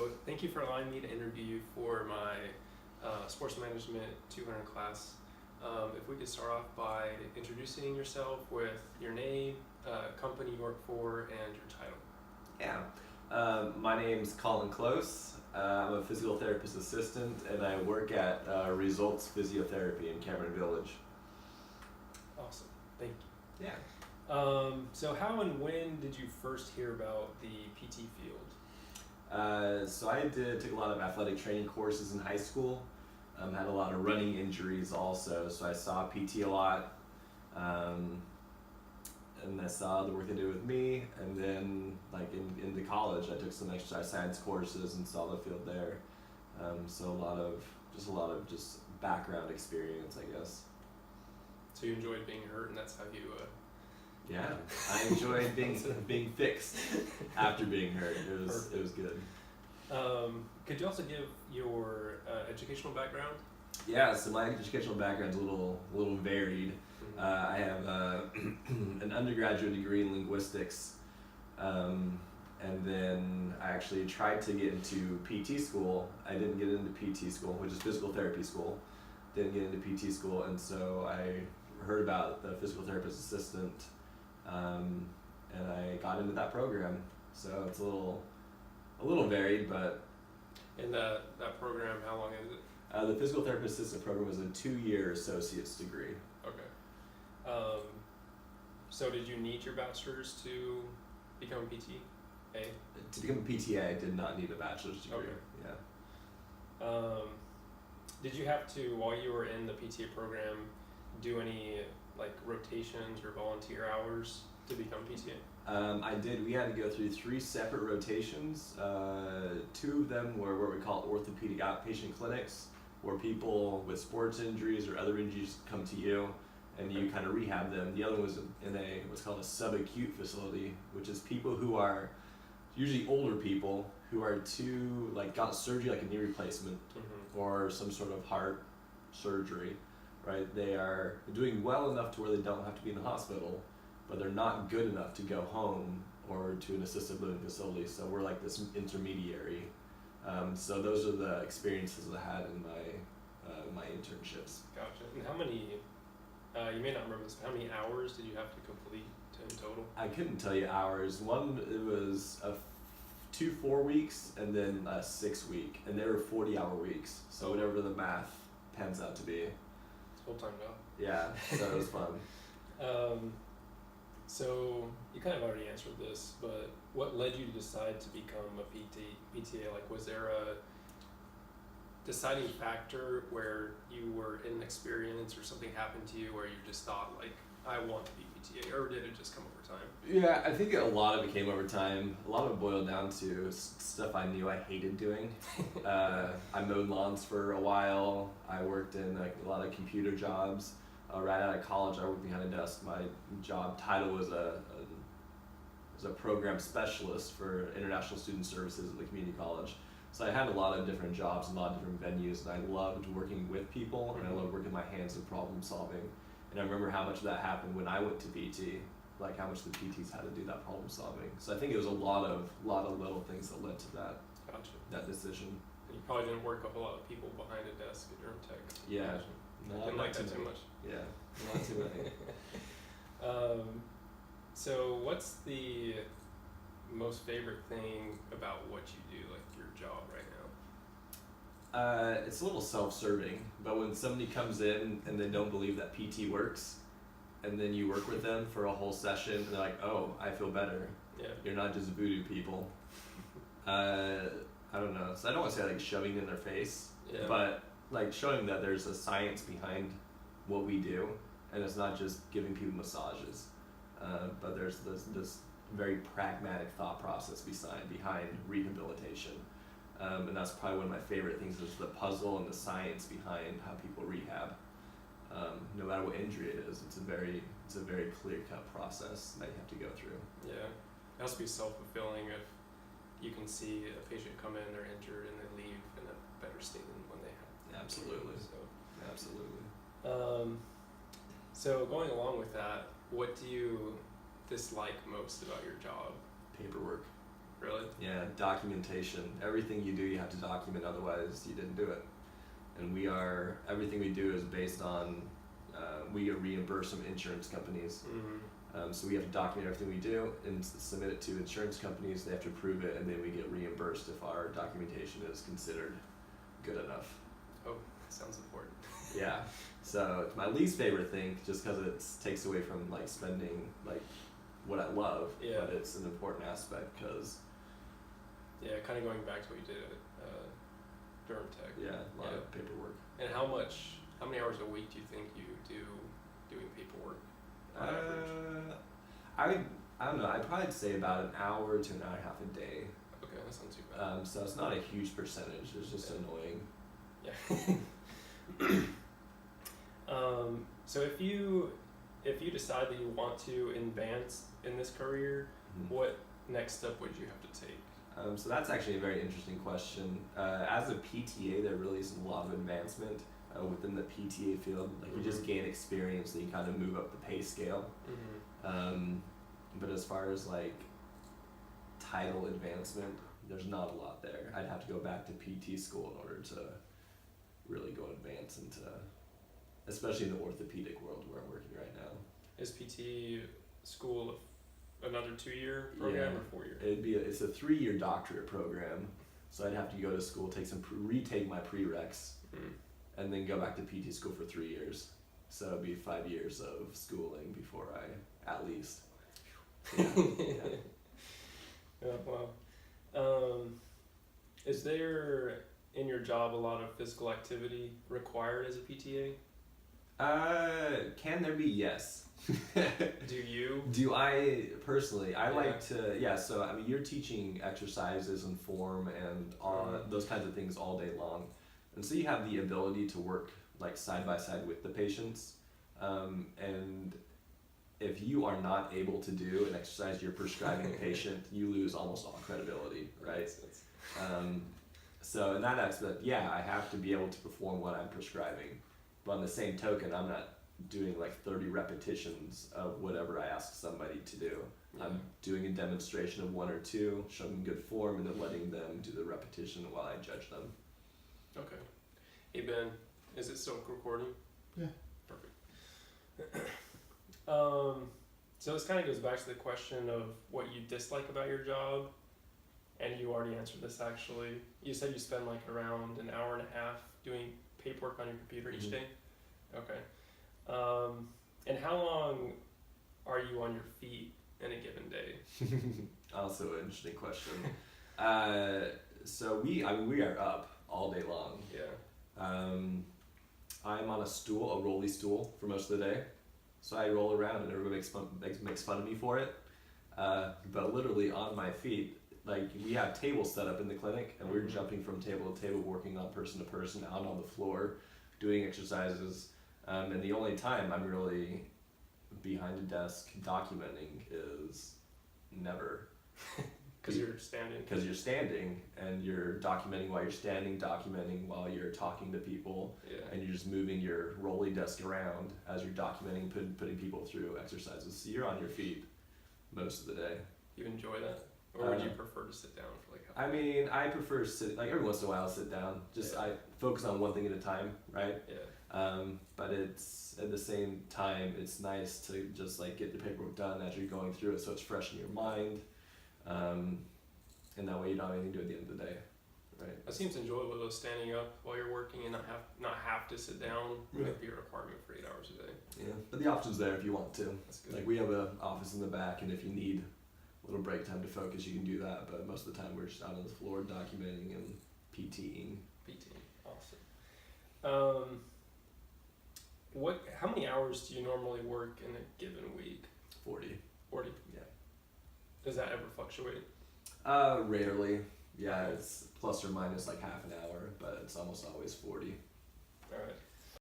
So thank you for allowing me to interview you for my sports management 200 class. If we could start off by introducing yourself with your name, company you work for, and your title. Yeah, my name's Colin Close. I'm a physical therapist assistant, and I work at Results Physiotherapy in Cameron Village. Awesome, thank you. Yeah. So how and when did you first hear about the PT field? So I took a lot of athletic training courses in high school. Had a lot of running injuries also, so I saw PT a lot. And I saw the work they did with me, and then into college I took some exercise science courses and saw the field there. So a lot of background experience, I guess. So you enjoyed being hurt, and that's how you Yeah, I enjoyed being fixed after being hurt. It was good. Could you also give your educational background? Yeah, so my educational background's a little varied. Mm-hmm. I have an undergraduate degree in linguistics, and then I actually tried to get into PT school. I didn't get into PT school, which is physical therapy school. Didn't get into PT school, and so I heard about the physical therapist assistant, and I got into that program. So it's a little varied, but. And that program, how long is it? The physical therapist assistant program is a 2-year associate's degree. Okay. So did you need your bachelor's to become a PTA? To become a PTA, I did not need a bachelor's degree. Okay. Yeah. Did you have to, while you were in the PTA program, do any rotations or volunteer hours to become PTA? I did. We had to go through 3 separate rotations. 2 of them were what we call orthopedic outpatient clinics, where people with sports injuries or other injuries come to you, and you kind of rehab them. The other was in what's called a subacute facility, which is people who are usually older people who are got surgery like a knee replacement or some sort of heart surgery, right? They are doing well enough to where they don't have to be in the hospital, but they're not good enough to go home or to an assisted living facility. So we're like this intermediary. So those are the experiences I had in my internships. Gotcha. And how many, you may not remember this, but how many hours did you have to complete in total? I couldn't tell you hours. One, it was 2 4 weeks, and then a 6 week, and they were 40-hour weeks. So whatever the math pans out to be. It's full-time job. Yeah, so it was fun. So you kind of already answered this, but what led you to decide to become a PTA? Was there a deciding factor where you were inexperienced or something happened to you where you just thought I want to be PTA, or did it just come over time? Yeah, I think a lot of it came over time. A lot of it boiled down to stuff I knew I hated doing. I mowed lawns for a while. I worked in a lot of computer jobs. Right out of college, I worked behind a desk. My job title was a program specialist for international student services at the community college. So I had a lot of different jobs, a lot of different venues, and I loved working with people, and I loved working my hands in problem solving. And I remember how much that happened when I went to PT, how much the PTs had to do that problem solving. So I think it was a lot of little things that led to that. Gotcha. That decision. And you probably didn't work a whole lot of people behind a desk at Durham Tech. Yeah. I didn't like that too much. Yeah, not too many. So what's the most favorite thing about what you do, your job right now? It's a little self-serving, but when somebody comes in and they don't believe that PT works, and then you work with them for a whole session, and they're like, oh, I feel better. Yeah. You're not just voodoo people. I don't know. So I don't want to say shoving it in their face, but showing that there's a science behind what we do, and it's not just giving people massages, but there's this very pragmatic thought process behind rehabilitation, and that's probably one of my favorite things is the puzzle and the science behind how people rehab. No matter what injury it is, it's a very clear-cut process that you have to go through. Yeah, it has to be self-fulfilling if you can see a patient come in, they're injured, and they leave in a better state than when they have. Absolutely. Absolutely. So going along with that, what do you dislike most about your job? Paperwork. Really? Yeah, documentation. Everything you do, you have to document, otherwise you didn't do it. And everything we do is based on, we get reimbursed from insurance companies. So we have to document everything we do and submit it to insurance companies. They have to approve it, and then we get reimbursed if our documentation is considered good enough. Oh, that sounds important. Yeah. So it's my least favorite thing, just because it takes away from like spending like what I love. Yeah. But it's an important aspect because. Yeah, kind of going back to what you did at Durham Tech. Yeah, a lot of paperwork. And how many hours a week do you think you do doing paperwork on average? I don't know. I'd probably say about an hour to an hour and a half a day. Okay, that's not too bad. So it's not a huge percentage. It's just annoying. Yeah. So if you decide that you want to advance in this career, what next step would you have to take? So that's actually a very interesting question. As a PTA, there really isn't a lot of advancement within the PTA field. Like you just gain experience, and you kind of move up the pay scale. But as far as like title advancement, there's not a lot there. I'd have to go back to PT school in order to really go advance into, especially in the orthopedic world where I'm working right now. Is PT school another 2-year program or 4 year? It's a 3-year doctorate program, so I'd have to go to school, retake my prereqs, and then go back to PT school for 3 years. So it'd be 5 years of schooling before at least. Yeah. Yeah, wow. Is there in your job a lot of physical activity required as a PTA? Can there be? Yes. Do you? Do I personally? I like to. So I mean, you're teaching exercises and form and those kinds of things all day long, and so you have the ability to work like side by side with the patients, and if you are not able to do an exercise you're prescribing a patient, you lose almost all credibility, right? So in that aspect, I have to be able to perform what I'm prescribing. But on the same token, I'm not doing like 30 repetitions of whatever I ask somebody to do. Yeah. I'm doing a demonstration of 1 or 2, showing good form, and then letting them do the repetition while I judge them. Okay. Hey Ben, is it still recording? Yeah. Perfect. So this kind of goes back to the question of what you dislike about your job, and you already answered this actually. You said you spend like around an hour and a half doing paperwork on your computer each day? Okay. And how long are you on your feet in a given day? Also an interesting question. So we are up all day long. Yeah. I'm on a rolly stool for most of the day. So I roll around and everybody makes fun of me for it. But literally on my feet, like we have tables set up in the clinic and we're jumping from table to table, working on person to person, out on the floor, doing exercises. And the only time I'm really behind a desk documenting is never. Because you're standing. Because you're standing and you're documenting while you're standing, documenting while you're talking to people, and you're just moving your rolly desk around as you're documenting, putting people through exercises. So you're on your feet most of the day. You enjoy that? Or would you prefer to sit down for like I mean, I prefer like every once in a while I'll sit down. I focus on one thing at a time, right? Yeah. But it's at the same time it's nice to just like get the paperwork done as you're going through it, so it's fresh in your mind. And that way you don't have anything to do at the end of the day, right? It seems enjoyable though, standing up while you're working and not have to sit down. Might be a requirement for 8 hours a day. Yeah, but the option's there if you want to. That's good. Like we have an office in the back, and if you need a little break time to focus, you can do that. But most of the time we're just out on the floor documenting and PTing. Awesome. How many hours do you normally work in a given week? 40. 40? Yeah. Does that ever fluctuate? Rarely. Yeah, it's plus or minus like half an hour, but it's almost always 40. Alright.